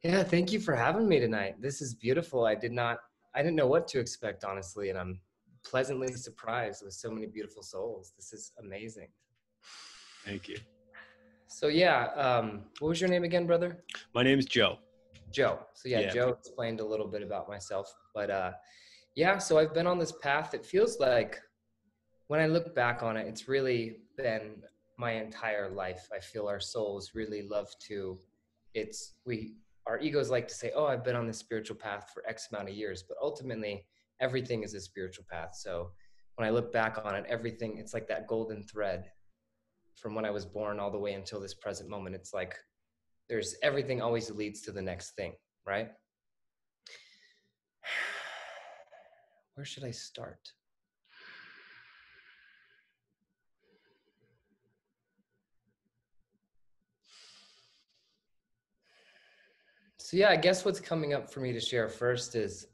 Yeah, thank you for having me tonight. This is beautiful. I didn't know what to expect, honestly, and I'm pleasantly surprised with so many beautiful souls. This is amazing. Thank you. So yeah, what was your name again, brother? My name is Joe. Joe. So yeah, Yeah. Joe explained a little bit about myself, but yeah, so I've been on this path. It feels like when I look back on it, it's really been my entire life. I feel our souls really love to, our egos like to say, oh, I've been on this spiritual path for X amount of years, but ultimately everything is a spiritual path. So when I look back on it, everything, it's like that golden thread from when I was born all the way until this present moment. It's like there's everything always leads to the next thing, right? Where should I start? So yeah, I guess what's coming up for me to share first is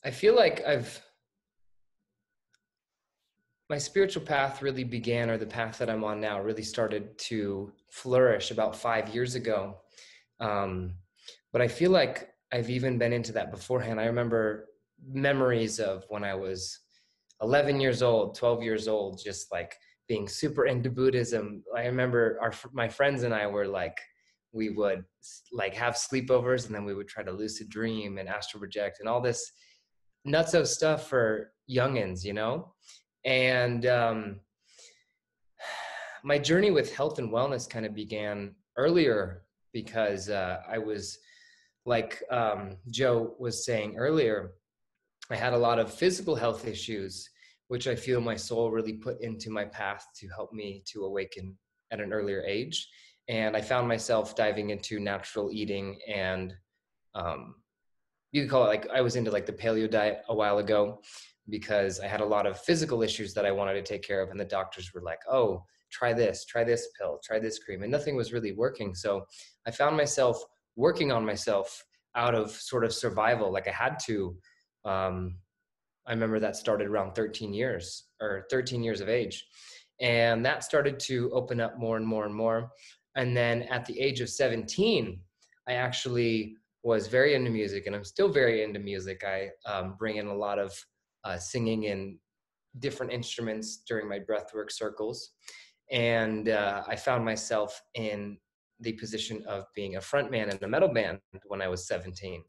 I feel like my spiritual path really began, or the path that I'm on now really started to flourish about 5 years ago. Um, but I feel like I've even been into that beforehand. I remember memories of when I was 11 years old, 12 years old, just like being super into Buddhism. I remember my friends and I were like, we would like have sleepovers, and then we would try to lucid dream and astral project and all this nutso stuff for youngins, you know? And my journey with health and wellness kind of began earlier because I was, like Joe was saying earlier, I had a lot of physical health issues, which I feel my soul really put into my path to help me to awaken at an earlier age. And I found myself diving into natural eating, and um, you could call it, like, I was into like the paleo diet a while ago because I had a lot of physical issues that I wanted to take care of. And the doctors were like, oh, try this pill, try this cream. And nothing was really working. So I found myself working on myself out of sort of survival. Like I had to. I remember that started around 13 years of age. And that started to open up more and more and more. And then at the age of 17, I actually was very into music, and I'm still very into music. I bring in a lot of singing and different instruments during my breathwork circles. And I found myself in the position of being a frontman in a metal band when I was 17.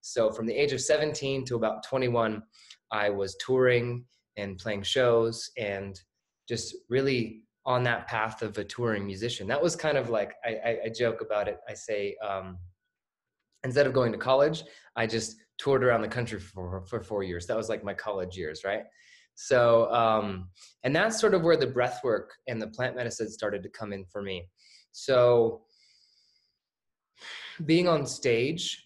So from the age of 17 to about 21, I was touring and playing shows and just really on that path of a touring musician. That was kind of like, I joke about it. I say, instead of going to college, I just toured around the country for 4 years. That was like my college years, right? So, and that's sort of where the breath work and the plant medicine started to come in for me. So being on stage,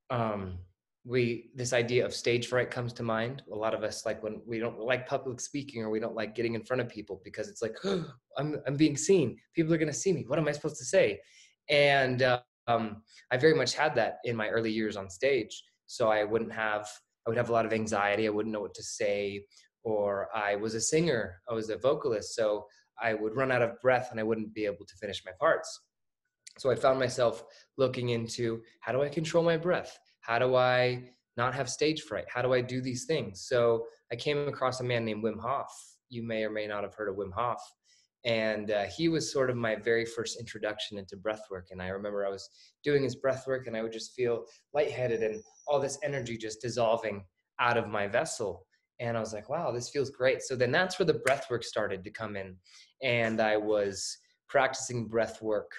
um, this idea of stage fright comes to mind. A lot of us, like, when we don't like public speaking, or we don't like getting in front of people because it's like, oh, I'm being seen. People are going to see me. What am I supposed to say? And I very much had that in my early years on stage. So I would have a lot of anxiety. I wouldn't know what to say. Or I was a singer. I was a vocalist. So I would run out of breath and I wouldn't be able to finish my parts. So I found myself looking into, how do I control my breath? How do I not have stage fright? How do I do these things? So I came across a man named Wim Hof. You may or may not have heard of Wim Hof. And he was sort of my very first introduction into breath work. And I remember I was doing his breath work and I would just feel lightheaded and all this energy just dissolving out of my vessel. And I was like, wow, this feels great. So then that's where the breath work started to come in. And I was practicing breath work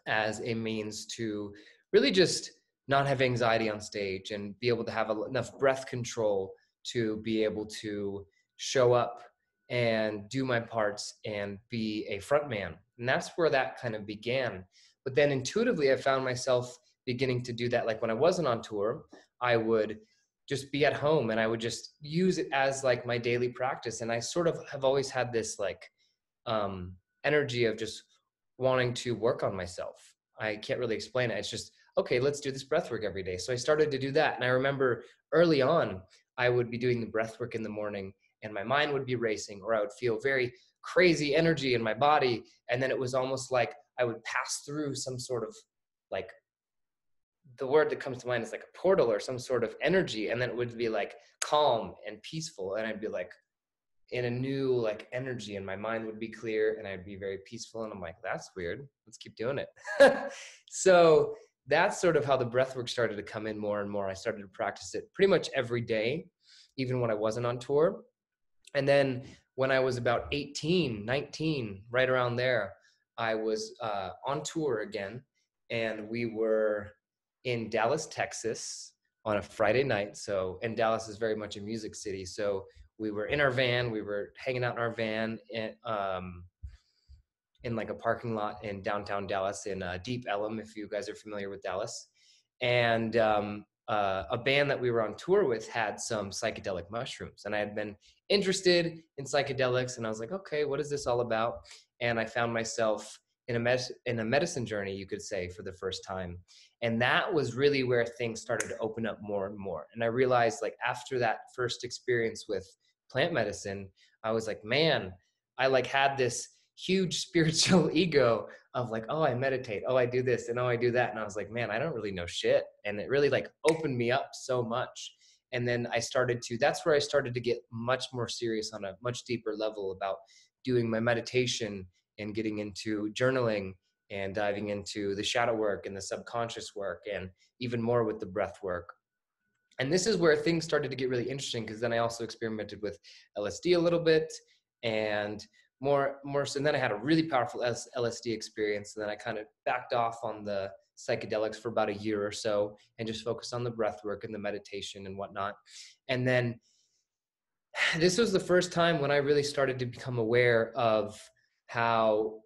as a means to really just not have anxiety on stage and be able to have enough breath control to be able to show up and do my parts and be a front man. And that's where that kind of began. But then intuitively, I found myself beginning to do that. Like when I wasn't on tour, I would just be at home and I would just use it as like my daily practice. And I sort of have always had this like energy of just wanting to work on myself. I can't really explain it. It's just, okay, let's do this breath work every day. So I started to do that. And I remember early on, I would be doing the breath work in the morning and my mind would be racing, or I would feel very crazy energy in my body. And then it was almost like I would pass through some sort of, like, the word that comes to mind is like a portal or some sort of energy. And then it would be like calm and peaceful. And I'd be like in a new like energy, and my mind would be clear and I'd be very peaceful. And I'm like, that's weird. Let's keep doing it. So that's sort of how the breath work started to come in more and more. I started to practice it pretty much every day, even when I wasn't on tour. And then when I was about 18, 19, right around there, I was on tour again, and we were in Dallas, Texas on a Friday night. So, and Dallas is very much a music city. So we were in our van, we were hanging out in our van in like a parking lot in downtown Dallas in Deep Ellum, if you guys are familiar with Dallas. And a band that we were on tour with had some psychedelic mushrooms, and I had been interested in psychedelics, and I was like, okay, what is this all about? And I found myself in a medicine journey, you could say, for the first time. And that was really where things started to open up more and more. And I realized, like, after that first experience with plant medicine, I was like, man, I like had this huge spiritual ego of like, oh, I meditate, oh, I do this, and oh, I do that. And I was like, man, I don't really know shit. And it really like opened me up so much. And then that's where I started to get much more serious on a much deeper level about doing my meditation and getting into journaling and diving into the shadow work and the subconscious work, and even more with the breath work. And this is where things started to get really interesting, because then I also experimented with LSD a little bit, and more so. And then I had a really powerful LSD experience. And then I kind of backed off on the psychedelics for about a year or so and just focused on the breath work and the meditation and whatnot. And then this was the first time when I really started to become aware of how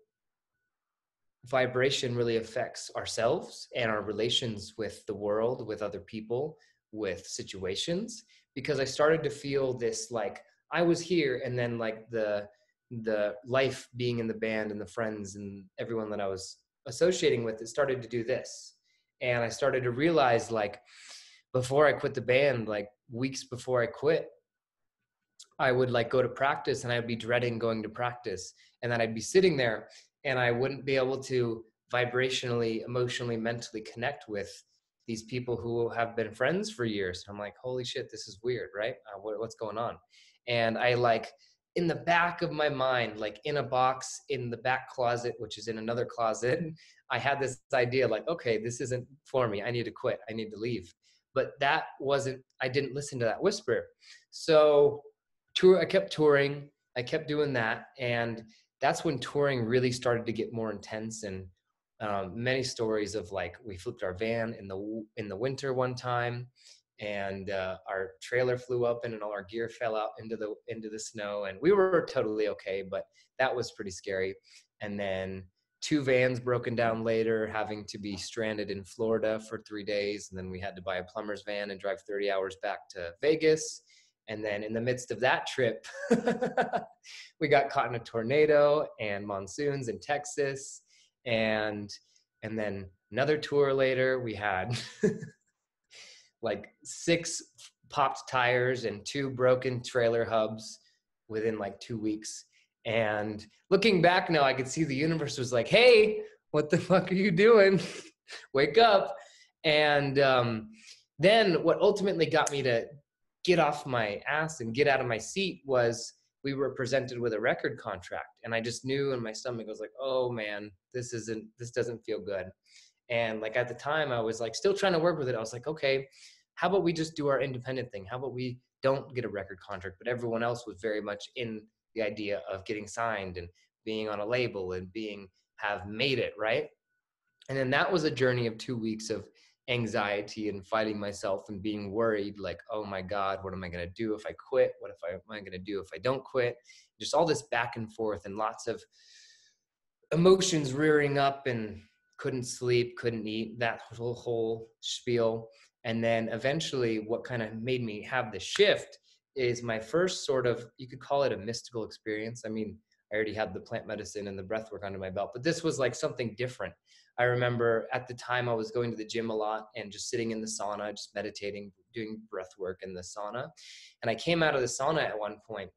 vibration really affects ourselves and our relations with the world, with other people, with situations, because I started to feel this, like, I was here, and then like the life being in the band and the friends and everyone that I was associating with, it started to do this. And I started to realize, like, before I quit the band, like weeks before I quit, I would like go to practice, and I'd be dreading going to practice, and then I'd be sitting there and I wouldn't be able to vibrationally, emotionally, mentally connect with these people who have been friends for years. I'm like, holy shit, this is weird, right? What's going on? And I, like, in the back of my mind, like in a box in the back closet, which is in another closet, I had this idea, like, okay, this isn't for me. I need to quit. I need to leave. But I didn't listen to that whisper. So I kept touring. I kept doing that. And that's when touring really started to get more intense. And many stories of, like, we flipped our van in the winter one time, and our trailer flew up and all our gear fell out into the snow, and we were totally okay, but that was pretty scary. And then 2 vans broken down later, having to be stranded in Florida for 3 days. And then we had to buy a plumber's van and drive 30 hours back to Vegas. And then in the midst of that trip, we got caught in a tornado and monsoons in Texas. And then another tour later, we had like 6 popped tires and 2 broken trailer hubs within like 2 weeks. And looking back now, I could see the universe was like, hey, what the fuck are you doing? Wake up. And then what ultimately got me to get off my ass and get out of my seat was we were presented with a record contract. And I just knew in my stomach, I was like, oh man, this doesn't feel good. And like at the time I was like still trying to work with it. I was like, okay, how about we just do our independent thing? How about we don't get a record contract? But everyone else was very much in the idea of getting signed and being on a label and have made it, right? And then that was a journey of 2 weeks of anxiety and fighting myself and being worried, like, oh my God, what am I going to do if I quit? What am I going to do if I don't quit? Just all this back and forth and lots of emotions rearing up, and couldn't sleep, couldn't eat, that whole spiel. And then eventually what kind of made me have the shift is my first sort of, you could call it a mystical experience. I mean, I already had the plant medicine and the breath work under my belt, but this was like something different. I remember at the time I was going to the gym a lot and just sitting in the sauna, just meditating, doing breath work in the sauna. And I came out of the sauna at one point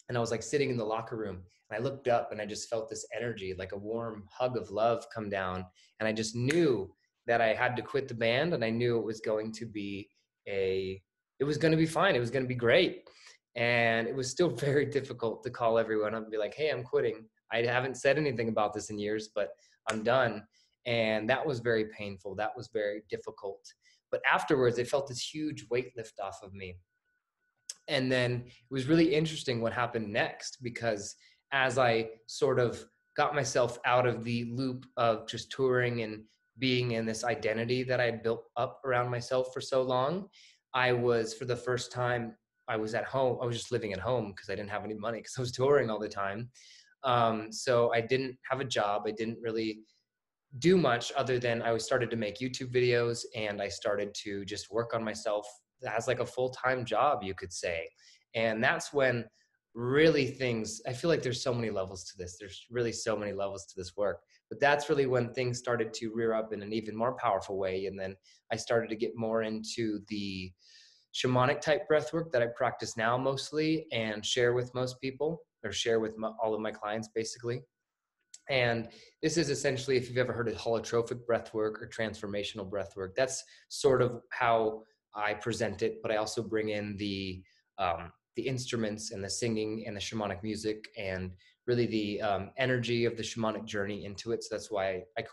And I was like sitting in the locker room, and I looked up and I just felt this energy, like a warm hug of love come down. And I just knew that I had to quit the band, and I knew it was going to be it was going to be fine. It was going to be great. And it was still very difficult to call everyone up and be like, hey, I'm quitting. I haven't said anything about this in years, but I'm done. And that was very painful. That was very difficult. But afterwards, I felt this huge weight lift off of me. And then it was really interesting what happened next, because as I sort of got myself out of the loop of just touring and being in this identity that I had built up around myself for so long, I was, for the first time, I was at home. I was just living at home because I didn't have any money because I was touring all the time. So I didn't have a job. I didn't really do much other than I started to make YouTube videos, and I started to just work on myself as like a full-time job, you could say. And that's when really things, I feel like there's so many levels to this. There's really so many levels to this work, but that's really when things started to rear up in an even more powerful way. And then I started to get more into the shamanic type breath work that I practice now mostly and share with most people, or share with all of my clients basically. And this is essentially, if you've ever heard of holotrophic breath work or transformational breath work, that's sort of how I present it. But I also bring in the instruments and the singing and the shamanic music and really the energy of the shamanic journey into it. So that's why I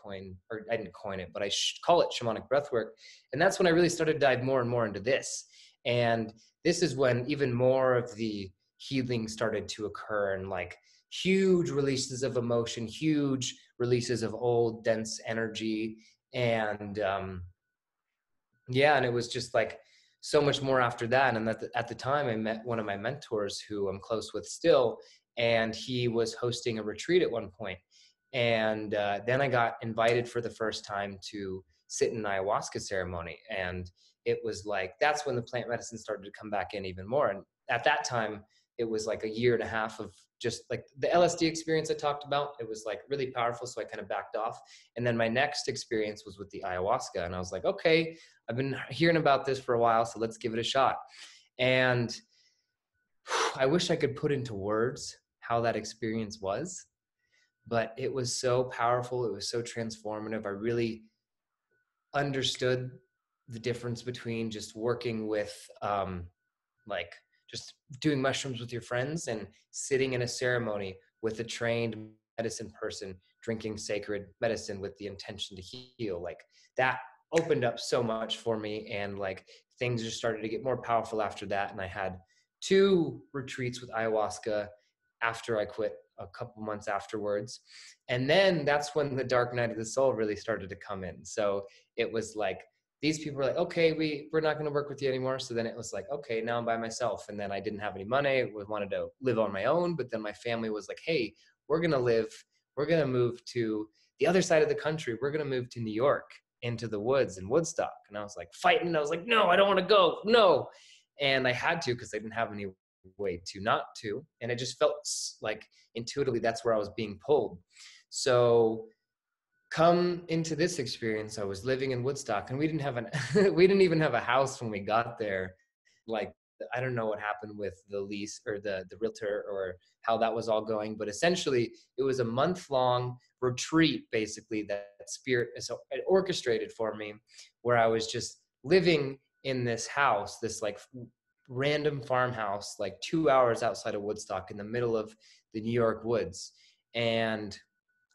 didn't coin it, but I call it shamanic breath work. And that's when I really started to dive more and more into this. And this is when even more of the healing started to occur, and like huge releases of emotion, huge releases of old dense energy. And yeah, and it was just like so much more after that. And at the time I met one of my mentors who I'm close with still, and he was hosting a retreat at one point. And then I got invited for the first time to sit in an ayahuasca ceremony. And it was like, that's when the plant medicine started to come back in even more. And at that time, it was like a year and a half of just like the LSD experience I talked about. It was like really powerful. So I kind of backed off. And then my next experience was with the ayahuasca. And I was like, okay, I've been hearing about this for a while, so let's give it a shot. And I wish I could put into words how that experience was, but it was so powerful. It was so transformative. I really understood the difference between just working with like just doing mushrooms with your friends and sitting in a ceremony with a trained medicine person drinking sacred medicine with the intention to heal. Like that opened up so much for me, and like things just started to get more powerful after that. And I had 2 retreats with ayahuasca after I quit a couple months afterwards. And then that's when the dark night of the soul really started to come in. So it was like, these people were like, okay, we're not going to work with you anymore. So then it was like, okay, now I'm by myself. And then I didn't have any money. I wanted to live on my own. But then my family was like, hey, we're going to move to the other side of the country. We're going to move to New York, into the woods in Woodstock. And I was like fighting. I was like, no, I don't want to go. No. And I had to, because I didn't have any way to not to. And it just felt like intuitively that's where I was being pulled. So come into this experience, I was living in Woodstock, and we didn't even have a house when we got there. Like, I don't know what happened with the lease or the realtor or how that was all going, but essentially it was a month-long retreat basically that spirit is orchestrated for me, where I was just living in this house, this like random farmhouse, like 2 hours outside of Woodstock in the middle of the New York woods. And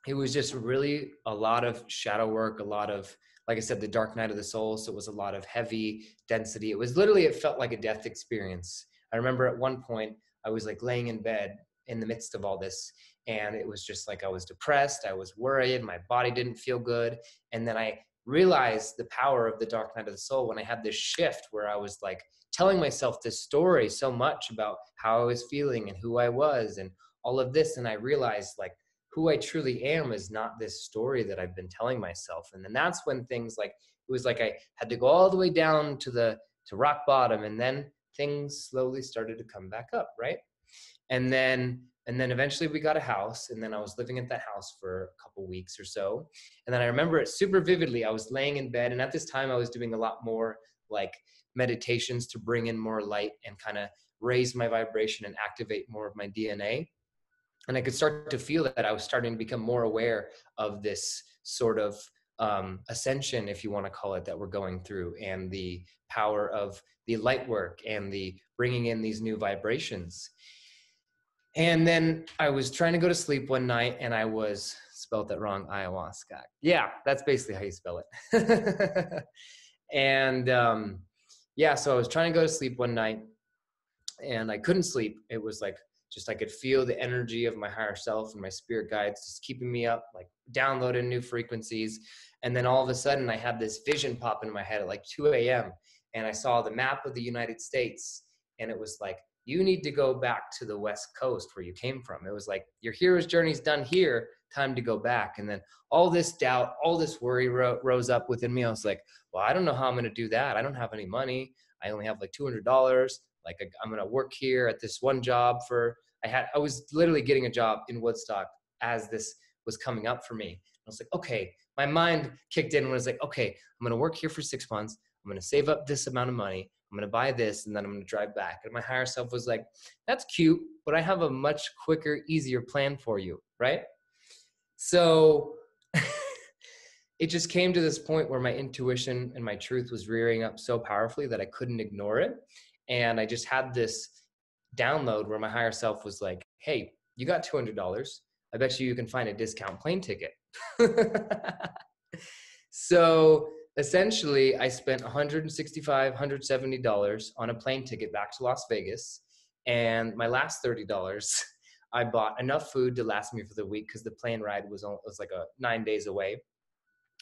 it was just really a lot of shadow work, a lot of, like I said, the dark night of the soul. So it was a lot of heavy density. It was literally, it felt like a death experience. I remember at one point I was like laying in bed in the midst of all this, and it was just like I was depressed, I was worried, my body didn't feel good. And then I realized the power of the dark night of the soul when I had this shift where I was like telling myself this story so much about how I was feeling and who I was and all of this. And I realized like, who I truly am is not this story that I've been telling myself. And then that's when things like, it was like I had to go all the way down to rock bottom, and then things slowly started to come back up, right? And then eventually we got a house, and then I was living at that house for a couple weeks or so. And then I remember it super vividly. I was laying in bed, and at this time I was doing a lot more like meditations to bring in more light and kind of raise my vibration and activate more of my DNA. And I could start to feel that I was starting to become more aware of this sort of ascension, if you want to call it, that we're going through, and the power of the light work and the bringing in these new vibrations. And then I was trying to go to sleep one night, and I was spelled that wrong, ayahuasca. Yeah, that's basically how you spell it. And yeah, so I was trying to go to sleep one night, and I couldn't sleep. It was like, just I could feel the energy of my higher self and my spirit guides just keeping me up, like downloading new frequencies. And then all of a sudden I had this vision pop in my head at like 2 a.m. and I saw the map of the United States, and it was like, you need to go back to the West Coast where you came from. It was like, your hero's journey's done here, time to go back. And then all this doubt, all this worry rose up within me. I was like, well, I don't know how I'm going to do that. I don't have any money. I only have like $200. Like, I'm going to work here at this one job for, I was literally getting a job in Woodstock as this was coming up for me. I was like, okay, my mind kicked in and was like, okay, I'm going to work here for 6 months. I'm going to save up this amount of money. I'm going to buy this, and then I'm going to drive back. And my higher self was like, that's cute, but I have a much quicker, easier plan for you, right? So it just came to this point where my intuition and my truth was rearing up so powerfully that I couldn't ignore it. And I just had this download where my higher self was like, hey, you got $200. I bet you can find a discount plane ticket. So essentially I spent $165, $170 on a plane ticket back to Las Vegas. And my last $30, I bought enough food to last me for the week, because the plane ride was like 9 days away.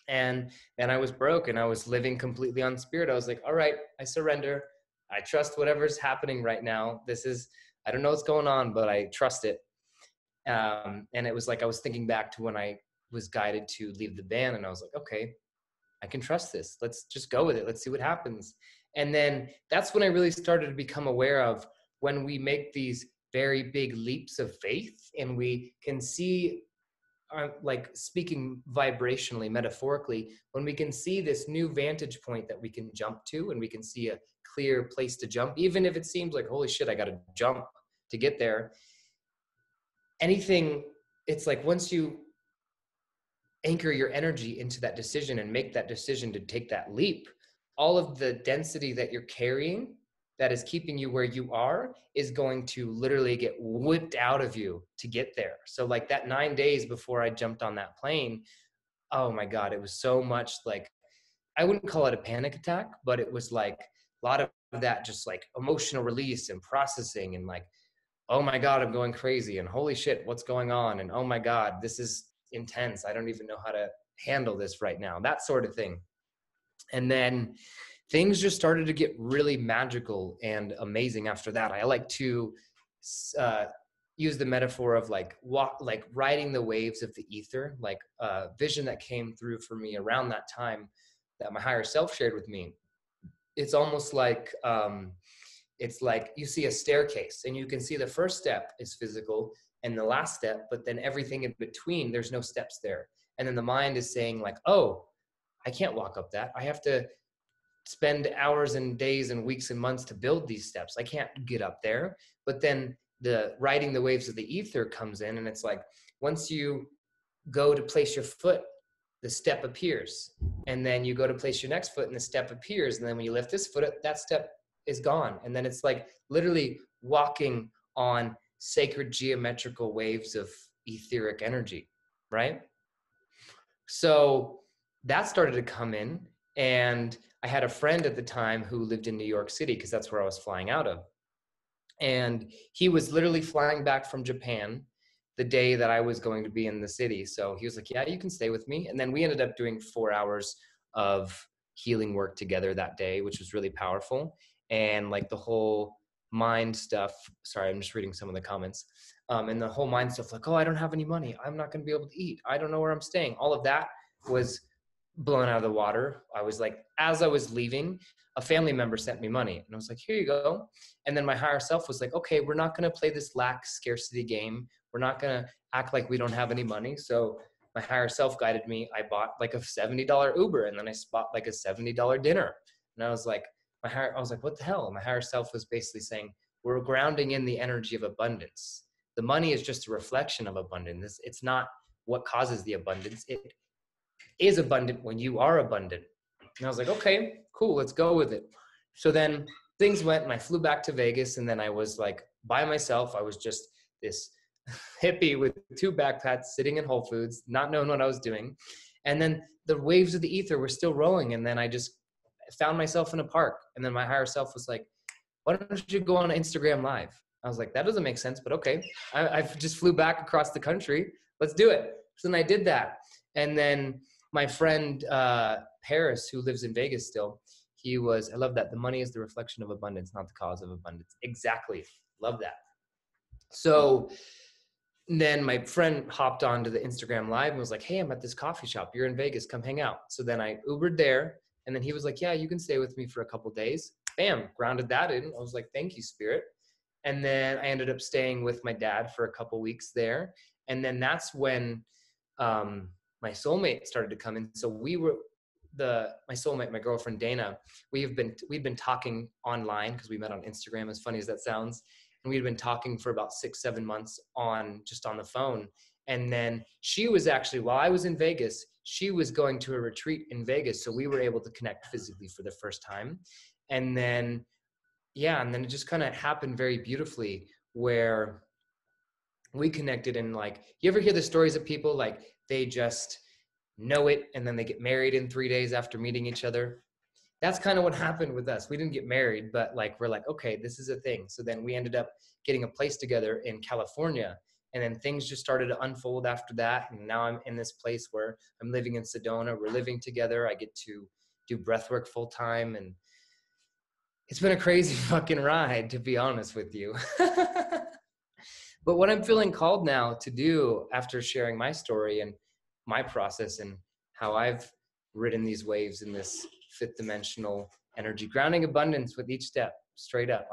And I was broke, and I was living completely on spirit. I was like, all right, I surrender. I trust whatever's happening right now. I don't know what's going on, but I trust it. And it was like, I was thinking back to when I was guided to leave the band, and I was like, okay, I can trust this. Let's just go with it. Let's see what happens. And then that's when I really started to become aware of when we make these very big leaps of faith, and we can see, like speaking vibrationally, metaphorically, when we can see this new vantage point that we can jump to, and we can see a clear place to jump, even if it seems like, holy shit, I got to jump to get there. Anything, it's like, once you anchor your energy into that decision and make that decision to take that leap, all of the density that you're carrying that is keeping you where you are is going to literally get whipped out of you to get there. So like that 9 days before I jumped on that plane, oh my God, it was so much like, I wouldn't call it a panic attack, but it was like a lot of that just like emotional release and processing, and like, oh my God, I'm going crazy, and holy shit, what's going on? And oh my God, this is intense. I don't even know how to handle this right now, that sort of thing. And then things just started to get really magical and amazing after that. I like to use the metaphor of like riding the waves of the ether, like a vision that came through for me around that time that my higher self shared with me. It's almost like, it's like you see a staircase, and you can see the first step is physical and the last step, but then everything in between, there's no steps there. And then the mind is saying like, oh, I can't walk up that. I have to spend hours and days and weeks and months to build these steps. I can't get up there. But then the riding the waves of the ether comes in, and it's like, once you go to place your foot, the step appears. And then you go to place your next foot, and the step appears. And then when you lift this foot, that step is gone. And then it's like literally walking on sacred geometrical waves of etheric energy, right? So that started to come in, and I had a friend at the time who lived in New York City, because that's where I was flying out of. And he was literally flying back from Japan the day that I was going to be in the city. So he was like, yeah, you can stay with me. And then we ended up doing 4 hours of healing work together that day, which was really powerful. And like the whole mind stuff, sorry, I'm just reading some of the comments. And the whole mind stuff, like, oh, I don't have any money, I'm not going to be able to eat, I don't know where I'm staying. All of that was blown out of the water. I was like, as I was leaving, a family member sent me money, and I was like, here you go. And then my higher self was like, okay, we're not going to play this lack scarcity game. We're not going to act like we don't have any money. So my higher self guided me. I bought like a $70 Uber, and then I bought like a $70 dinner. And I was like, I was like, what the hell? My higher self was basically saying, we're grounding in the energy of abundance. The money is just a reflection of abundance. It's not what causes the abundance. It is abundant when you are abundant. And I was like, okay, cool, let's go with it. So then things went and I flew back to Vegas, and then I was like by myself. I was just this hippie with 2 backpacks sitting in Whole Foods, not knowing what I was doing. And then the waves of the ether were still rolling. And then I just found myself in a park. And then my higher self was like, why don't you go on Instagram Live? I was like, that doesn't make sense, but okay. I just flew back across the country. Let's do it. So then I did that. And then my friend, Paris, who lives in Vegas still, I love that. The money is the reflection of abundance, not the cause of abundance. Exactly. Love that. So then my friend hopped onto the Instagram Live and was like, hey, I'm at this coffee shop. You're in Vegas. Come hang out. So then I Ubered there. And then he was like, yeah, you can stay with me for a couple days. Bam, grounded that in. I was like, thank you, Spirit. And then I ended up staying with my dad for a couple weeks there. And then that's when my soulmate started to come in. So my soulmate, my girlfriend, Dana, we've been talking online because we met on Instagram, as funny as that sounds. And we'd been talking for about 6-7 months on the phone. And then she was actually, while I was in Vegas, she was going to a retreat in Vegas. So we were able to connect physically for the first time. And then, and then it just kind of happened very beautifully where we connected. And like, you ever hear the stories of people, like they just know it and then they get married in 3 days after meeting each other? That's kind of what happened with us. We didn't get married, but like, we're like, okay, this is a thing. So then we ended up getting a place together in California. And then things just started to unfold after that. And now I'm in this place where I'm living in Sedona. We're living together. I get to do breathwork full time. And it's been a crazy fucking ride, to be honest with you. But what I'm feeling called now to do after sharing my story and my process and how I've ridden these waves in this 5th dimensional energy, grounding abundance with each step, straight up.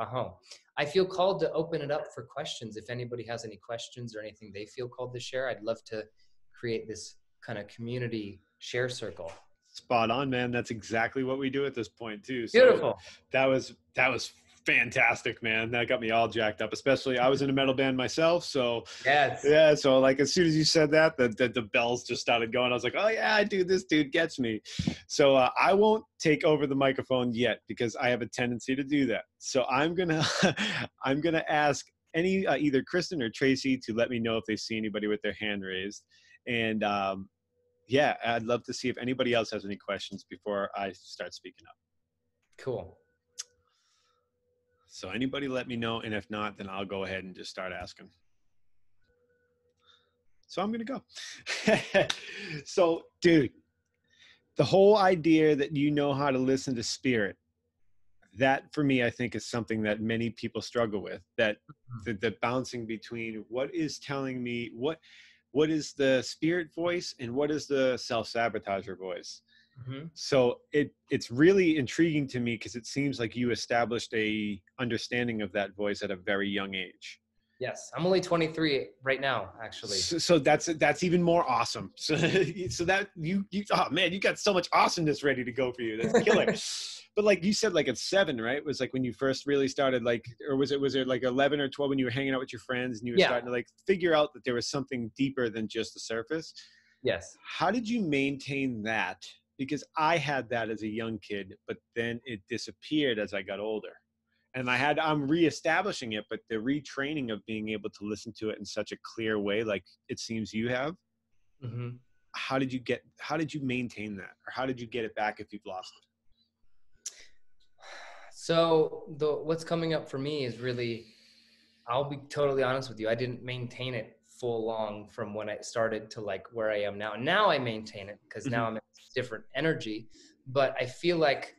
I feel called to open it up for questions. If anybody has any questions or anything they feel called to share, I'd love to create this kind of community share circle. Spot on, man. That's exactly what we do at this point too. So beautiful. That was fantastic, man. That got me all jacked up. Especially, I was in a metal band myself, so yes, yeah. So like, as soon as you said that, the bells just started going. I was like, oh yeah, this dude gets me. So I won't take over the microphone yet because I have a tendency to do that. So I'm gonna ask any either Kristen or Tracy to let me know if they see anybody with their hand raised, and yeah, I'd love to see if anybody else has any questions before I start speaking up. Cool. So anybody let me know, and if not, then I'll go ahead and just start asking. So I'm going to go. So, dude, the whole idea that you know how to listen to spirit, that for me, I think is something that many people struggle with, that the bouncing between what is telling me, what is the spirit voice and what is the self-sabotager voice. Mm-hmm. So it's really intriguing to me because it seems like you established a understanding of that voice at a very young age. Yes, I'm only 23 right now, actually. So that's even more awesome. So that you oh man, you got so much awesomeness ready to go for you. That's killer. But like you said, like at 7, right? It was like when you first really started, like, or was it like 11 or 12 when you were hanging out with your friends and you were starting to like figure out that there was something deeper than just the surface? Yes. How did you maintain that? Because I had that as a young kid, but then it disappeared as I got older. And I'm reestablishing it, but the retraining of being able to listen to it in such a clear way, like it seems you have. Mm-hmm. How did you maintain that? Or how did you get it back if you've lost it? So what's coming up for me is really, I'll be totally honest with you. I didn't maintain it full long from when I started to like where I am now. Now I maintain it because now I'm in a different energy, but I feel like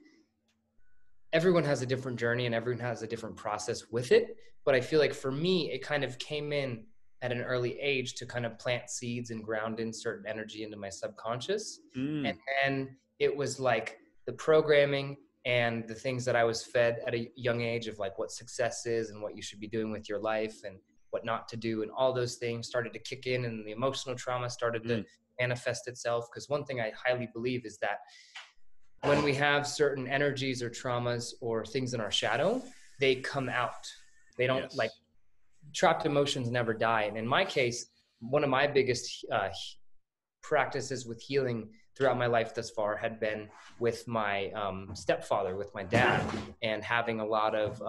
everyone has a different journey and everyone has a different process with it. But I feel like for me, it kind of came in at an early age to kind of plant seeds and ground in certain energy into my subconscious. And then it was like the programming and the things that I was fed at a young age of like what success is and what you should be doing with your life and what not to do. And all those things started to kick in and the emotional trauma started to manifest itself. Because one thing I highly believe is that when we have certain energies or traumas or things in our shadow, they come out. They don't like trapped emotions never die. And in my case, one of my biggest practices with healing throughout my life thus far had been with my stepfather, with my dad, and having a lot of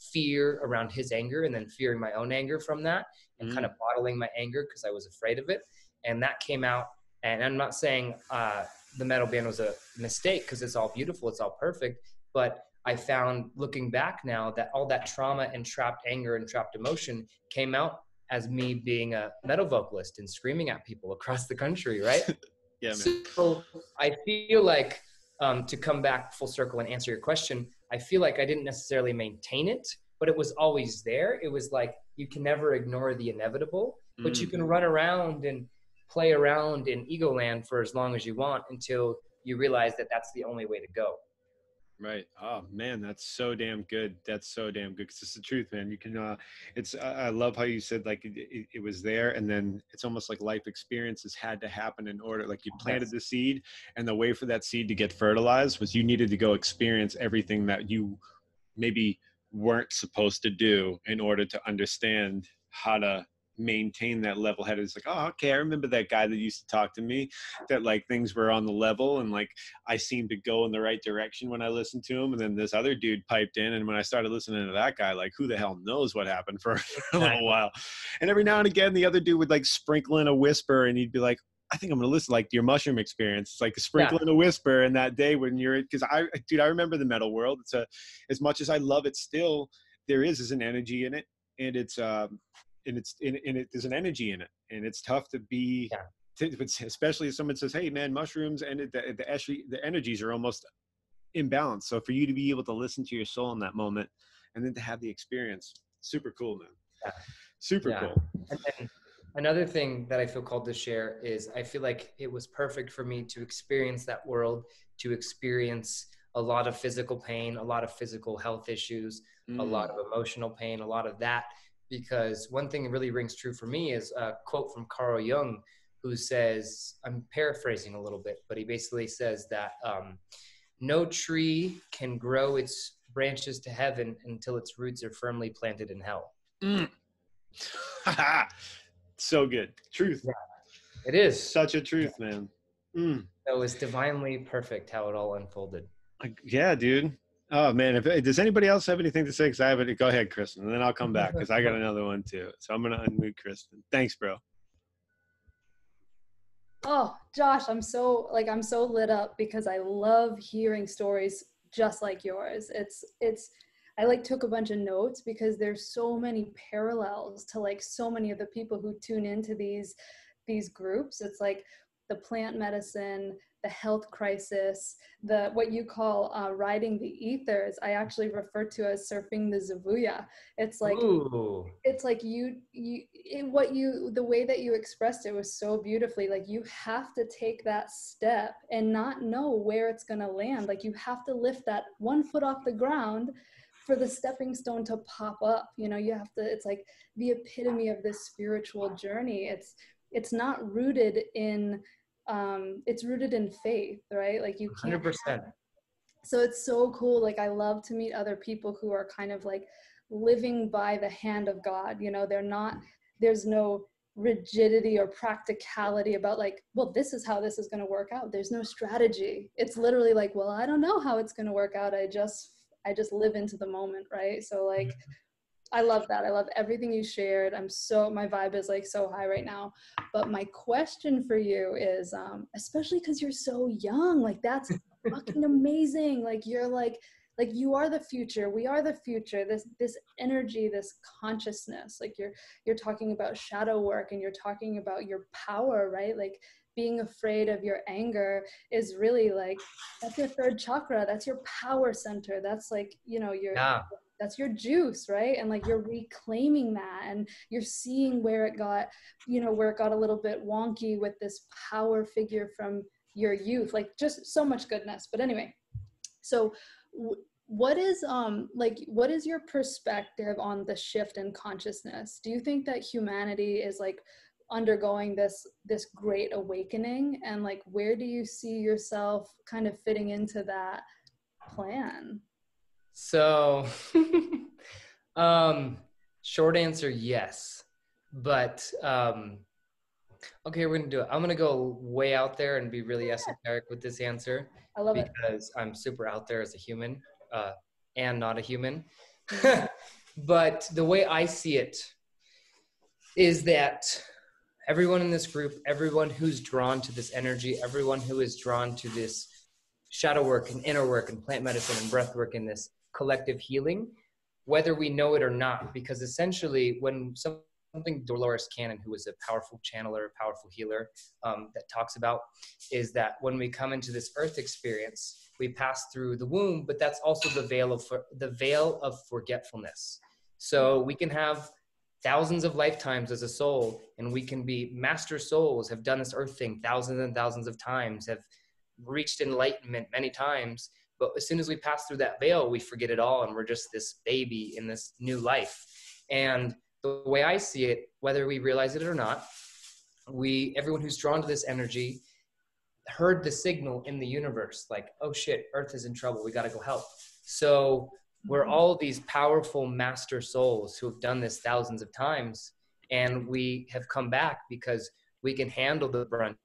fear around his anger, and then fearing my own anger from that, and kind of bottling my anger because I was afraid of it. And that came out. And I'm not saying the metal band was a mistake, because it's all beautiful, it's all perfect. But I found, looking back now, that all that trauma and trapped anger and trapped emotion came out as me being a metal vocalist and screaming at people across the country, right? Yeah, man. So I feel like, to come back full circle and answer your question, I feel like I didn't necessarily maintain it, but it was always there. It was like, you can never ignore the inevitable, but you can run around and play around in ego land for as long as you want, until you realize that that's the only way to go. Right. Oh man, that's so damn good. That's so damn good. Cause it's the truth, man. You can, it's, I love how you said like it was there, and then it's almost like life experiences had to happen in order. Like you planted the seed, and the way for that seed to get fertilized was you needed to go experience everything that you maybe weren't supposed to do in order to understand how to maintain that level headed. It's like, oh, okay, I remember that guy that used to talk to me, that like things were on the level, and like I seemed to go in the right direction when I listened to him. And then this other dude piped in, and when I started listening to that guy, like who the hell knows what happened for a little while. And every now and again the other dude would like sprinkle in a whisper, and he'd be like, I think I'm going to listen, like your mushroom experience. It's like a sprinkle in a whisper. And that day when you're, because I remember the metal world. It's as much as I love it still, there is an energy in it, and it's there's an energy in it, and it's tough to be, especially if someone says, hey man, mushrooms, and the energies are almost imbalanced. So for you to be able to listen to your soul in that moment, and then to have the experience, super cool, man. Super cool. And then another thing that I feel called to share is, I feel like it was perfect for me to experience that world, to experience a lot of physical pain, a lot of physical health issues, a lot of emotional pain, a lot of that. Because one thing that really rings true for me is a quote from Carl Jung, who says, I'm paraphrasing a little bit, but he basically says that no tree can grow its branches to heaven until its roots are firmly planted in hell. So good. Truth. Yeah, it is. Such a truth, man. So it's divinely perfect how it all unfolded. Yeah, dude. Oh man, does anybody else have anything to say? Because I have it. Go ahead, Kristen, and then I'll come back because I got another one too. So I'm gonna unmute Kristen. Thanks, bro. Oh, Josh, I'm so lit up because I love hearing stories just like yours. I like took a bunch of notes because there's so many parallels to like so many of the people who tune into these groups. It's like the plant medicine, the health crisis, the what you call riding the ethers. I actually refer to as surfing the Zavuya. It's like it's like the way that you expressed it was so beautifully. Like you have to take that step and not know where it's gonna land. Like you have to lift that one foot off the ground for the stepping stone to pop up. You know, you have to, it's like the epitome of this spiritual journey. It's not rooted in it's rooted in faith, right? Like you can't 100%. So it's so cool. Like I love to meet other people who are kind of like living by the hand of God. You know, there's no rigidity or practicality about like, well, this is how this is going to work out. There's no strategy. It's literally like, well, I don't know how it's going to work out. I just live into the moment, right? So like, I love that. I love everything you shared. My vibe is like so high right now. But my question for you is, especially because you're so young, like that's fucking amazing. Like you're like you are the future. We are the future. This energy, this consciousness, like you're talking about shadow work, and you're talking about your power, right? Like being afraid of your anger is really like, that's your third chakra. That's your power center. That's like, you know, that's your juice, right? And like you're reclaiming that, and you're seeing where it got a little bit wonky with this power figure from your youth, like just so much goodness. But anyway, so what is your perspective on the shift in consciousness? Do you think that humanity is like undergoing this great awakening, and like where do you see yourself kind of fitting into that plan? So short answer, yes, but okay, we're gonna do it. I'm gonna go way out there and be really esoteric with this answer. I love it. Because I'm super out there as a human, and not a human. But the way I see it is that everyone in this group, everyone who's drawn to this energy, everyone who is drawn to this shadow work and inner work and plant medicine and breath work and this collective healing, whether we know it or not, because essentially when something Dolores Cannon, who is a powerful channeler, a powerful healer, that talks about, is that when we come into this earth experience, we pass through the womb, but that's also the veil of forgetfulness. So we can have thousands of lifetimes as a soul, and we can be master souls, have done this earth thing thousands and thousands of times, have reached enlightenment many times. But as soon as we pass through that veil, we forget it all, and we're just this baby in this new life. And the way I see it, whether we realize it or not, everyone who's drawn to this energy heard the signal in the universe, like, oh shit, Earth is in trouble, we got to go help. So we're all these powerful master souls who have done this thousands of times, and we have come back because we can handle the brunt.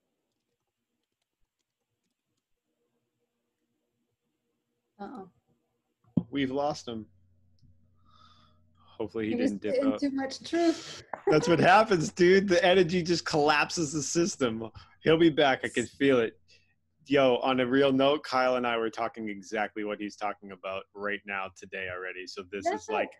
Uh-oh. We've lost him. Hopefully he didn't dip spitting out. Too much truth. That's what happens, dude. The energy just collapses the system. He'll be back. I can feel it. Yo, on a real note, Kyle and I were talking exactly what he's talking about right now today already. So this is like,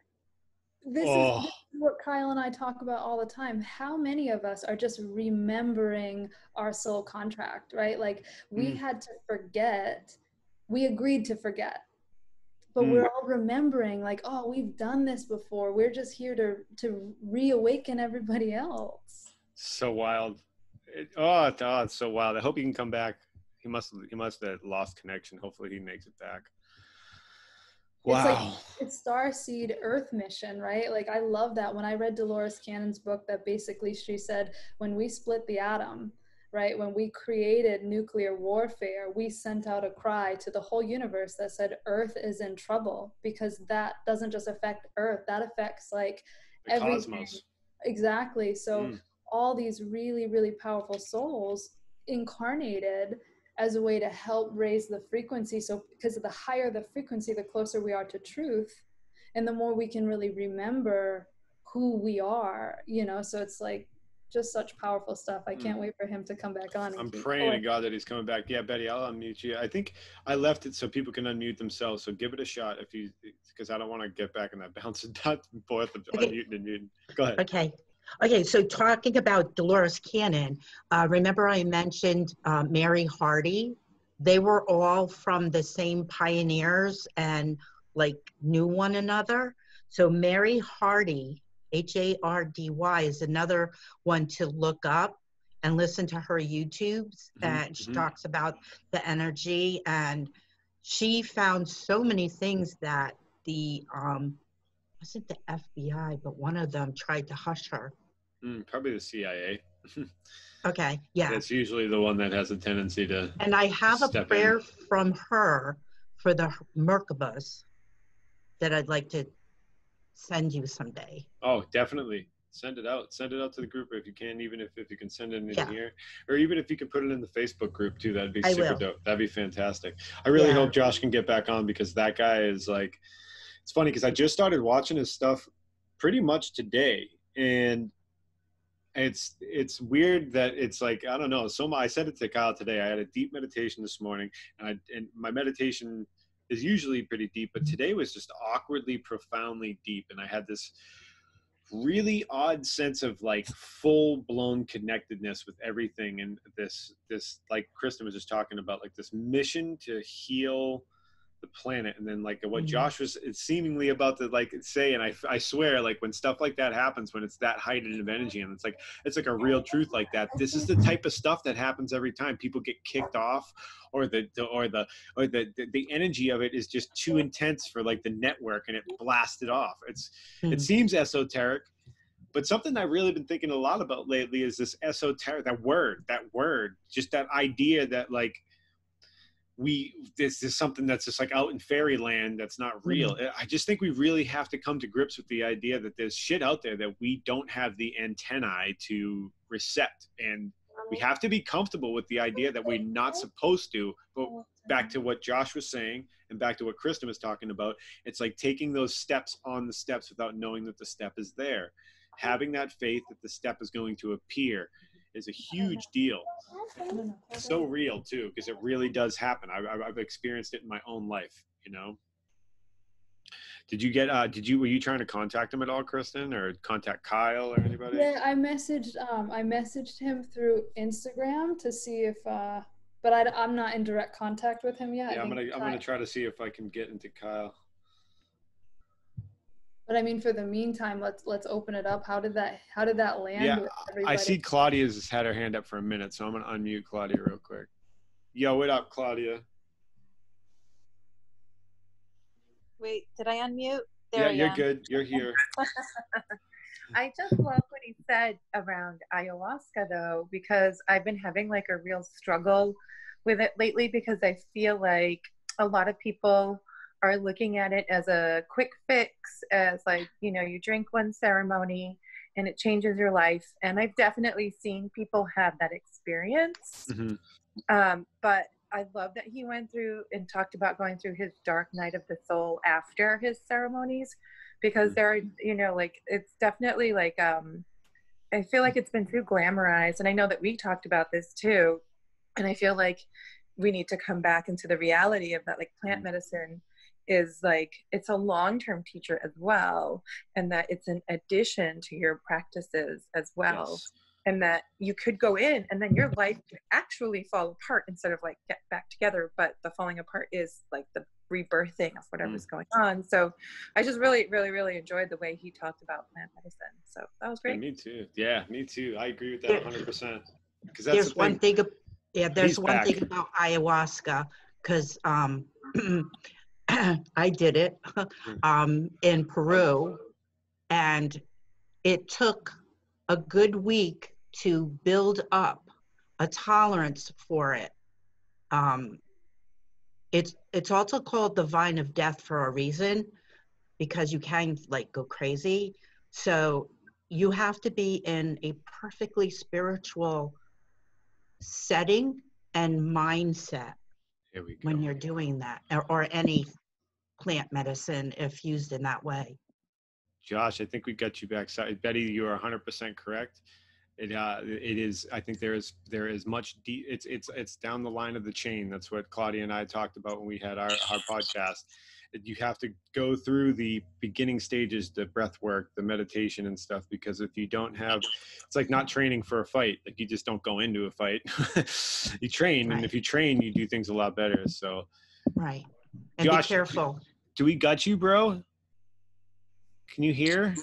this is what Kyle and I talk about all the time. How many of us are just remembering our soul contract, right? Like we had to forget, we agreed to forget. But we're all remembering, like, oh, we've done this before. We're just here to reawaken everybody else. So wild. It's so wild. I hope he can come back. He must have lost connection. Hopefully he makes it back. Wow. It's Starseed Earth Mission, right? Like, I love that. When I read Dolores Cannon's book, that basically she said, when we split the atom, right? When we created nuclear warfare, we sent out a cry to the whole universe that said, Earth is in trouble, because that doesn't just affect Earth, that affects like the everything. cosmos. Exactly. So all these really, really powerful souls incarnated as a way to help raise the frequency. So because the higher the frequency, the closer we are to truth, and the more we can really remember who we are, you know? So it's like, just such powerful stuff. I can't wait for him to come back on. I'm praying to God that he's coming back. Yeah, Betty, I'll unmute you. I think I left it so people can unmute themselves. So give it a shot because I don't want to get back in that bounce and forth of unmuting and muting. Go ahead. Okay. So talking about Dolores Cannon, remember I mentioned Mary Hardy? They were all from the same pioneers and like knew one another. So Mary Hardy, Hardy, is another one to look up and listen to her YouTubes. And she talks about the energy, and she found so many things that the wasn't the FBI, but one of them tried to hush her. Probably the CIA. Okay, yeah. That's usually the one that has a tendency to. And I have a prayer from her for the Merkabahs that I'd like to send you someday. Oh, definitely. Send it out. Send it out to the group if you can, even if you can send it in here. Or even if you can put it in the Facebook group too, that'd be super dope. That'd be fantastic. I really hope Josh can get back on, because that guy is like, it's funny because I just started watching his stuff pretty much today. And it's weird that it's like, I don't know. So I said it to Kyle today. I had a deep meditation this morning, and my meditation is usually pretty deep, but today was just awkwardly, profoundly deep. And I had this really odd sense of like full-blown connectedness with everything. And this, like Kristen was just talking about, like this mission to heal the planet. And then like what Josh was seemingly about to like say, and I swear, like when stuff like that happens, when it's that heightened of energy, and it's like a real truth like that, this is the type of stuff that happens every time people get kicked off, or the energy of it is just too intense for like the network, and it blasted off. It seems esoteric, But something I've really been thinking a lot about lately is this esoteric, that word, just that idea that like, this is something that's just like out in fairyland that's not real. I just think we really have to come to grips with the idea that there's shit out there that we don't have the antennae to recept, and we have to be comfortable with the idea that we're not supposed to. But back to what Josh was saying and back to what Kristen was talking about, it's like taking those steps on the steps without knowing that the step is there. Having that faith that the step is going to appear is a huge deal. So real too, because it really does happen. I've experienced it in my own life, you know. Were you trying to contact him at all, Kristen, or contact Kyle or anybody? Yeah, I messaged him through Instagram to see if but I'm not in direct contact with him yet. Yeah, I'm gonna try to see if I can get into Kyle. But I mean, for the meantime, let's open it up. How did that land? Yeah, with everybody? I see Claudia's had her hand up for a minute, so I'm gonna unmute Claudia real quick. Yo, what up, Claudia? Wait, did I unmute? Yeah, you're good. You're here. I just love what he said around ayahuasca, though, because I've been having like a real struggle with it lately, because I feel like a lot of people are looking at it as a quick fix, as like, you know, you drink one ceremony and it changes your life. And I've definitely seen people have that experience. But I love that he went through and talked about going through his dark night of the soul after his ceremonies, because there are, you know, like, it's definitely like, I feel like it's been too glamorized. And I know that we talked about this too. And I feel like we need to come back into the reality of that, like plant medicine is like, it's a long-term teacher as well, and that it's an addition to your practices as well. Yes. And that you could go in and then your life could actually fall apart instead of like get back together, but the falling apart is like the rebirthing of whatever's going on. So I just really, really, really enjoyed the way he talked about plant medicine. So that was great. Me too. Yeah, me too. I agree with that 100%. Because there's one thing. There's one thing about ayahuasca, because I did it in Peru, and it took a good week to build up a tolerance for it. It's also called the vine of death for a reason, because you can like go crazy. So you have to be in a perfectly spiritual setting and mindset when you're doing that, or any plant medicine if used in that way. Josh, I think we got you back. Betty, you are 100% correct. It is. I think there is much. It's down the line of the chain. That's what Claudia and I talked about when we had our podcast. You have to go through the beginning stages, the breath work, the meditation and stuff, because if you don't have, it's like not training for a fight. Like you just don't go into a fight. You train, right. And if you train, you do things a lot better. So, right. And Josh, be careful. Do we got you, bro? Can you hear?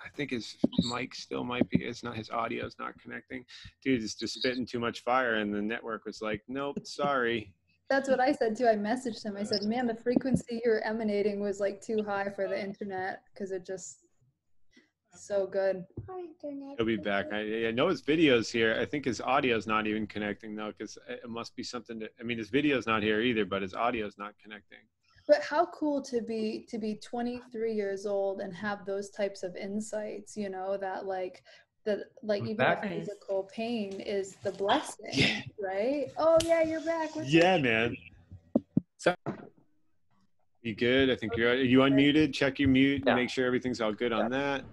I think his mic still might be, it's not, his audio is not connecting. Dude, it's just spitting too much fire, and the network was like, nope, sorry. That's what I said too. I messaged him. I said, man, the frequency you're emanating was like too high for the internet, because it just so good. He'll be back. I know his video's here. I think his audio's not even connecting though, because it must be something that, I mean, his video's not here either, but his audio's not connecting. But how cool to be 23 years old and have those types of insights, you know, that like even the physical pain is the blessing, yeah. Right? Oh yeah, you're back. Yeah, man. So, you good? I think are you unmuted? Check your mute and make sure everything's all good on that.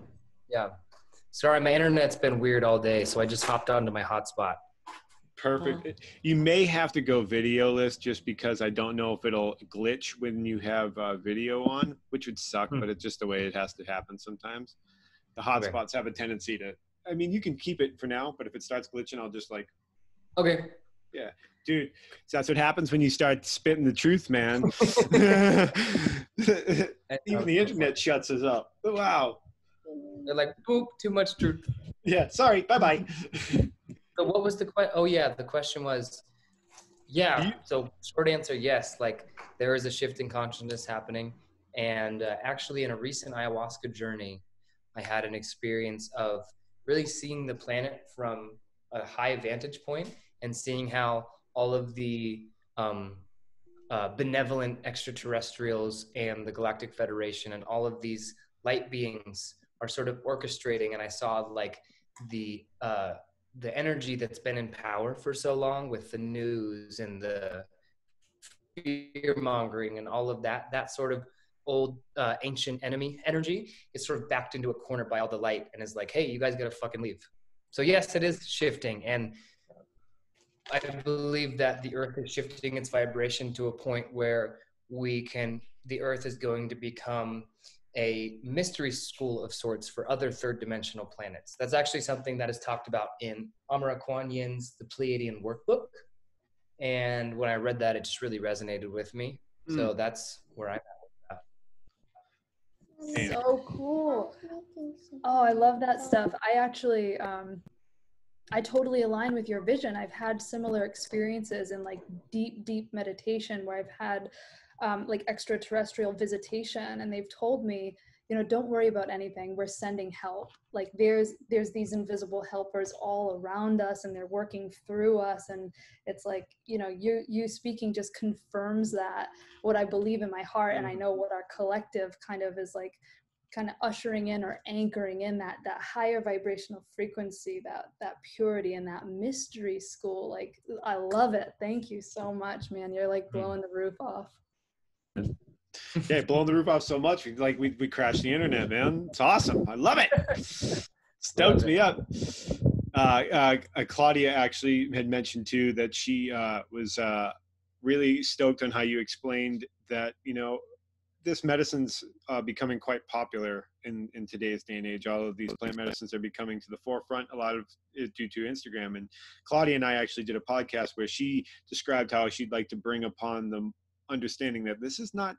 Yeah. Sorry, my internet's been weird all day, so I just hopped onto my hotspot. Perfect. You may have to go videoless, just because I don't know if it'll glitch when you have video on, which would suck, but it's just the way it has to happen sometimes. The hotspots have a tendency to, I mean, you can keep it for now, but if it starts glitching, I'll just like. Okay. Yeah. Dude, so that's what happens when you start spitting the truth, man. Even the internet shuts us up. Wow. They're like, boop, too much truth. Yeah, sorry, bye-bye. So what was the question? Oh yeah, the question was, yeah. So short answer, yes. Like there is a shift in consciousness happening. And actually, in a recent ayahuasca journey, I had an experience of really seeing the planet from a high vantage point and seeing how all of the benevolent extraterrestrials and the Galactic Federation and all of these light beings are sort of orchestrating. And I saw like the energy that's been in power for so long with the news and the fear mongering and all of that sort of old ancient enemy energy is sort of backed into a corner by all the light and is like, hey, you guys gotta fucking leave. So yes, it is shifting, and I believe that the earth is shifting its vibration to a point where the earth is going to become a mystery school of sorts for other third dimensional planets. That's actually something that is talked about in Amara Kuan Yin's The Pleiadian Workbook. And when I read that, it just really resonated with me. So that's where I'm at with that. So cool. Oh, I love that stuff. I actually, I totally align with your vision. I've had similar experiences in like deep meditation where I've had like extraterrestrial visitation, and they've told me, you know, don't worry about anything. We're sending help. Like there's these invisible helpers all around us, and they're working through us. And it's like, you know, you speaking just confirms that what I believe in my heart, and I know what our collective kind of is like, kind of ushering in or anchoring in that higher vibrational frequency, that purity and that mystery school. Like, I love it. Thank you so much, man. You're like blowing the roof off. Yeah, blowing the roof off so much, we crashed the internet, man. It's awesome. I love it. Stoked me up. Claudia actually had mentioned too that she was really stoked on how you explained that, you know, this medicine's becoming quite popular in today's day and age. All of these plant medicines are becoming to the forefront. A lot of it due to Instagram. And Claudia and I actually did a podcast where she described how she'd like to bring upon the understanding that this is not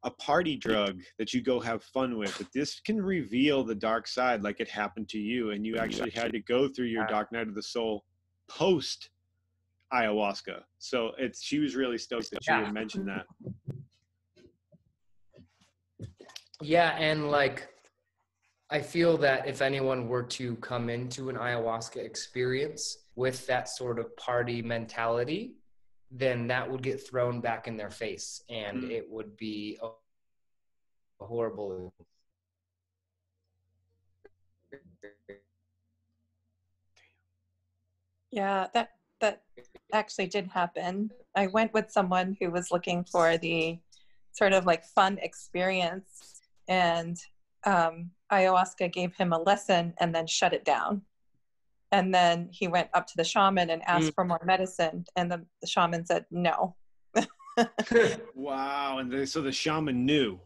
a party drug that you go have fun with, but this can reveal the dark side like it happened to you. And you actually had to go through your dark night of the soul post ayahuasca. So she was really stoked that you had mentioned that. Yeah, and like, I feel that if anyone were to come into an ayahuasca experience with that sort of party mentality, then that would get thrown back in their face, and it would be a horrible. Yeah, that actually did happen. I went with someone who was looking for the sort of like fun experience, and ayahuasca gave him a lesson and then shut it down. And then he went up to the shaman and asked for more medicine, and the shaman said no. Wow. And so the shaman knew.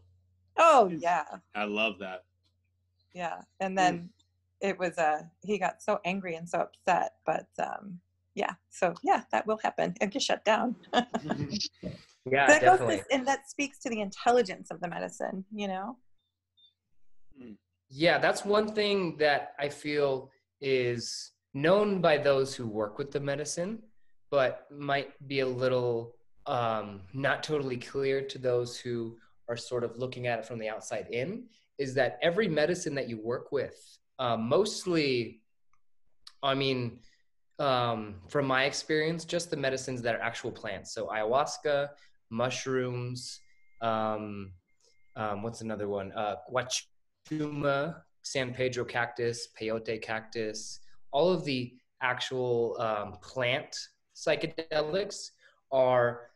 Oh yeah. I love that. Yeah. And then it was he got so angry and so upset, but yeah, so yeah, that will happen. It gets shut down. Yeah, that definitely. and that speaks to the intelligence of the medicine, you know. Yeah, that's one thing that I feel is known by those who work with the medicine, but might be a little not totally clear to those who are sort of looking at it from the outside in, is that every medicine that you work with, mostly, I mean, from my experience, just the medicines that are actual plants. So ayahuasca, mushrooms, what's another one? Guachuma, San Pedro cactus, peyote cactus, all of the actual plant psychedelics are,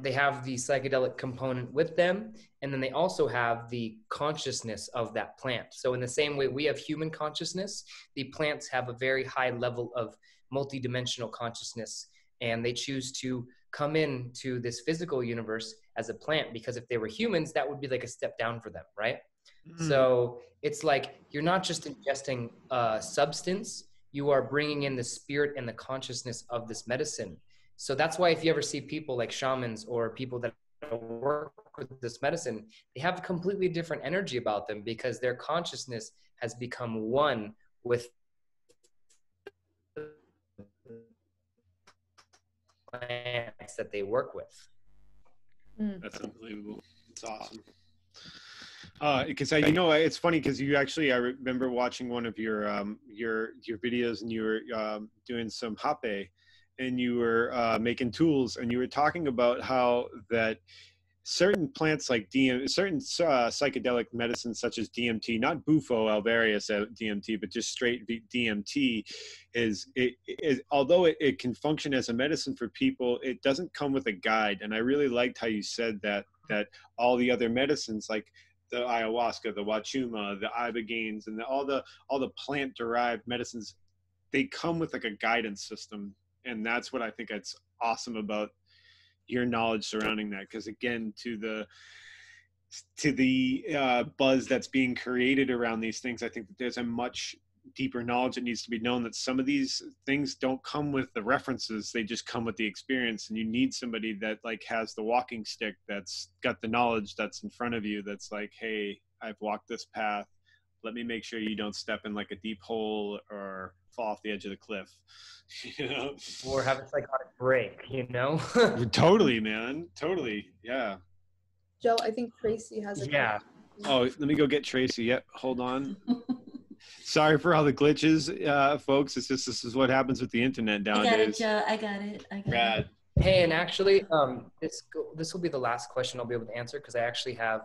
they have the psychedelic component with them, and then they also have the consciousness of that plant. So in the same way we have human consciousness, the plants have a very high level of multidimensional consciousness, and they choose to come into this physical universe as a plant, because if they were humans, that would be like a step down for them, right? So it's like, you're not just ingesting substance, you are bringing in the spirit and the consciousness of this medicine. So that's why if you ever see people like shamans or people that work with this medicine, they have a completely different energy about them, because their consciousness has become one with plants that they work with. That's unbelievable. That's awesome. Because it's funny because I remember watching one of your videos, and you were doing some hape, and you were making tools, and you were talking about how that certain plants like certain psychedelic medicines such as DMT, not Bufo alvarius DMT, but just straight DMT, is although it can function as a medicine for people, it doesn't come with a guide. And I really liked how you said that all the other medicines like the ayahuasca, the wachuma, the ibogaines, and all the plant derived medicines, they come with like a guidance system. And that's what I think it's awesome about your knowledge surrounding that, because again, to the buzz that's being created around these things, I think that there's a much deeper knowledge that needs to be known, that some of these things don't come with the references, they just come with the experience. And you need somebody that like has the walking stick, that's got the knowledge that's in front of you, that's like, hey, I've walked this path, let me make sure you don't step in like a deep hole or fall off the edge of the cliff. You know, or have a psychotic break, you know. Totally, man, totally. Yeah, Joe, I think Tracy has a question. Oh, let me go get Tracy. Yep, hold on. Sorry for all the glitches, folks. It's just, this is what happens with the internet nowadays. I got it, Joe. I got it. Rad. Hey, and actually, this will be the last question I'll be able to answer, because I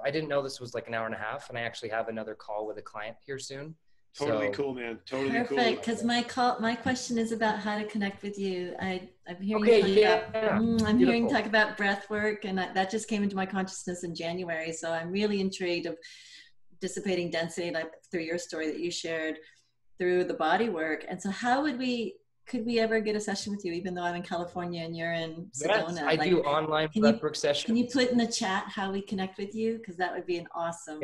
didn't know this was like an hour and a half, and I actually have another call with a client here soon. Totally cool, man. Totally cool. Perfect, because my question is about how to connect with you. I'm hearing you talk about breath work, and that just came into my consciousness in January. So I'm really intrigued of dissipating density, like through your story that you shared, through the body work. And so could we ever get a session with you, even though I'm in California and you're in Sedona? Yes, I do online breathwork sessions. Can you put in the chat how we connect with you? Because that would be an awesome.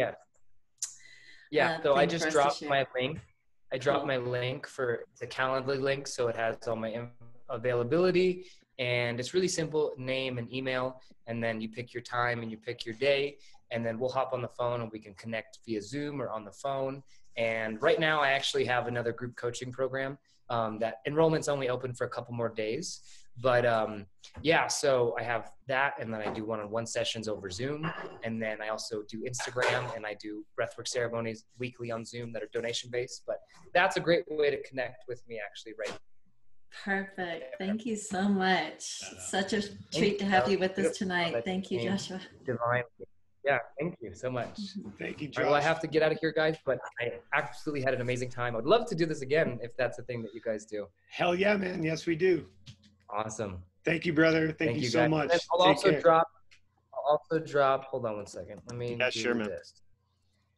Yeah, so I just dropped my link. I dropped my link for the Calendly link, so it has all my availability, and it's really simple, name and email, and then you pick your time and you pick your day, and then we'll hop on the phone and we can connect via Zoom or on the phone. And right now I actually have another group coaching program that enrollment's only open for a couple more days. But so I have that, and then I do one-on-one sessions over Zoom, and then I also do Instagram, and I do breathwork ceremonies weekly on Zoom that are donation-based. But that's a great way to connect with me, actually, right? Perfect. Thank you so much. Such a treat to have you with us tonight. Thank you, Joshua. Divine. Yeah, thank you so much. Thank you, Josh. Right, well, I have to get out of here, guys, but I absolutely had an amazing time. I'd love to do this again if that's a thing that you guys do. Hell yeah, man. Yes, we do. Awesome. Thank you, brother. Thank you so much. I'll also drop, hold on one second. Let me do man. this.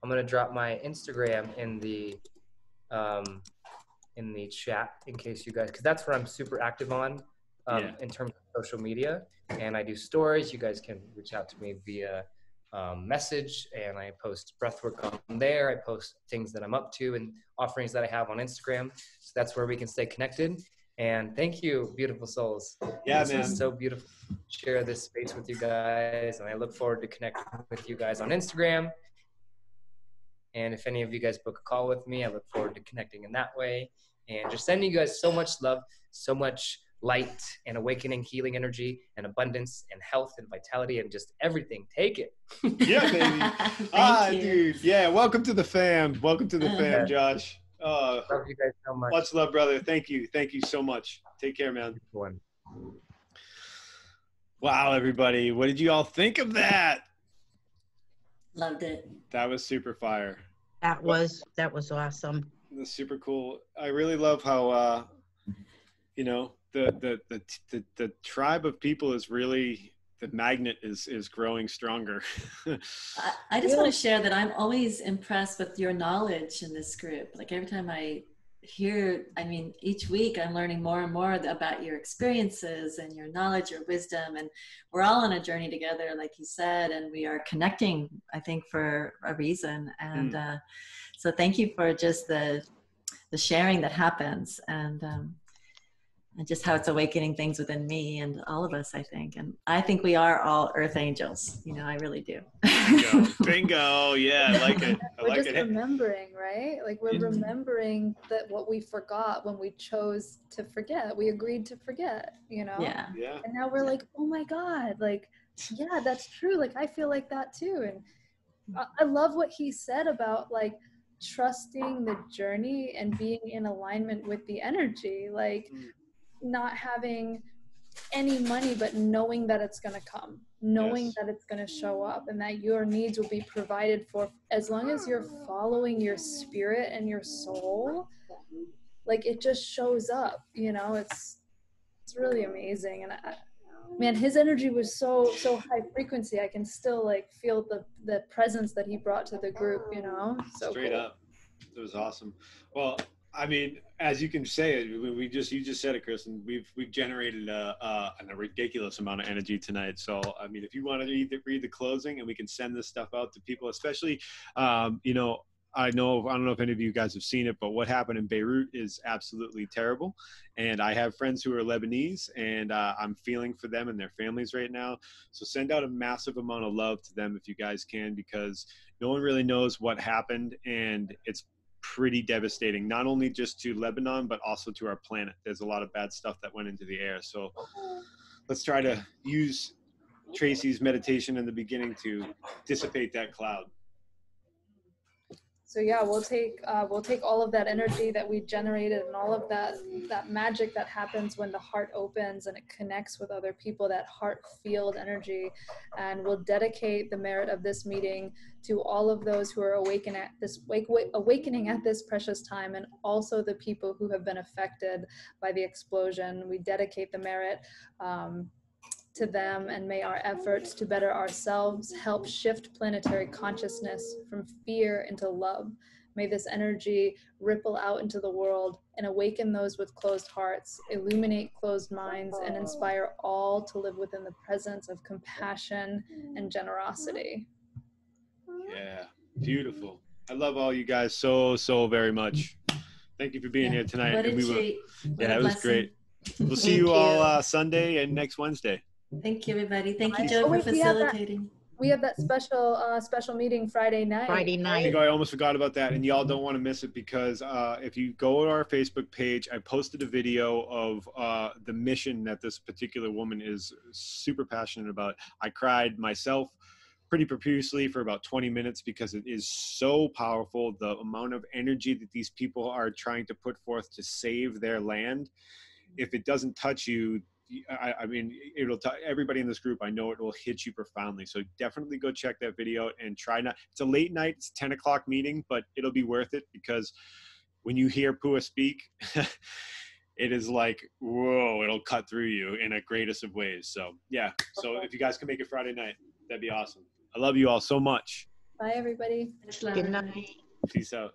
I'm going to drop my Instagram in the chat in case you guys, because that's where I'm super active on in terms of social media. And I do stories. You guys can reach out to me via message, and I post breathwork on there. I post things that I'm up to and offerings that I have on Instagram. So that's where we can stay connected. And thank you, beautiful souls. Yeah, this was so beautiful to share this space with you guys, and I look forward to connecting with you guys on Instagram. And if any of you guys book a call with me, I look forward to connecting in that way. And just sending you guys so much love, so much light and awakening, healing energy and abundance and health and vitality and just everything. Take it. Yeah, baby. Dude. Yeah, welcome to the fam. Welcome to the fam, Josh. Love you guys so much. Much love, brother. Thank you. Thank you so much. Take care, man. Wow, everybody. What did you all think of that? Loved it. That was super fire. That was awesome. That's super cool. I really love how the tribe of people is really, the magnet is growing stronger. I just want to share that I'm always impressed with your knowledge in this group. Like every time I hear, each week I'm learning more and more about your experiences and your knowledge, your wisdom, and we're all on a journey together, like you said, and we are connecting, I think, for a reason. And so thank you for just the sharing that happens, and just how it's awakening things within me and all of us, I think. And I think we are all earth angels. I really do. Bingo. Yeah, I like it. We're just remembering, right? Like we're remembering that what we forgot when we chose to forget. We agreed to forget, Yeah. And now we're like, oh my God, like Yeah, that's true. Like, I feel like that too. And I love what he said about like trusting the journey and being in alignment with the energy, like not having any money, but knowing that it's going to come, knowing Yes. that it's going to show up, and that your needs will be provided for as long as you're following your spirit and your soul. Like, it just shows up, you know. It's really amazing. And man, his energy was so high frequency. I can still like feel the presence that he brought to the group, you know. So Straight cool. up. It was awesome. Well, I mean, as you can say it, you just said it, Kristen. We've generated a ridiculous amount of energy tonight. So, I mean, if you want to read the closing, and we can send this stuff out to people, especially, you know, I don't know if any of you guys have seen it, but what happened in Beirut is absolutely terrible. And I have friends who are Lebanese, and I'm feeling for them and their families right now. So send out a massive amount of love to them if you guys can, because no one really knows what happened, and it's pretty devastating, not only just to Lebanon, but also to our planet. There's a lot of bad stuff that went into the air. So let's try to use Tracy's meditation in the beginning to dissipate that cloud. So yeah, we'll take all of that energy that we generated and all of that magic that happens when the heart opens and it connects with other people, that heart field energy, and we'll dedicate the merit of this meeting to all of those who are awakening at this precious time, and also the people who have been affected by the explosion. We dedicate the merit to them, and may our efforts to better ourselves help shift planetary consciousness from fear into love. May this energy ripple out into the world and awaken those with closed hearts, illuminate closed minds, and inspire all to live within the presence of compassion and generosity. Yeah, beautiful. I love all you guys so very much. Thank you for being here tonight. What a and treat. Yeah, it was great. We'll see Thank you all you. Sunday and next Wednesday. Thank you, everybody. Thank you, Joe, Oh, for wait, facilitating. we have that special meeting Friday night. Friday I night. think I almost forgot about that, and y'all don't want to miss it, because if you go to our Facebook page, I posted a video of the mission that this particular woman is super passionate about. I cried myself pretty profusely for about 20 minutes because it is so powerful, the amount of energy that these people are trying to put forth to save their land. If it doesn't touch you, I mean, it'll everybody in this group, I know it will hit you profoundly. So definitely go check that video and try not, it's a late night, it's 10 o'clock meeting, but it'll be worth it, because when you hear Pua speak, it is like, whoa, it'll cut through you in a greatest of ways. So yeah, so if you guys can make it Friday night, that'd be awesome. I love you all so much. Bye, everybody. Good night. Peace out.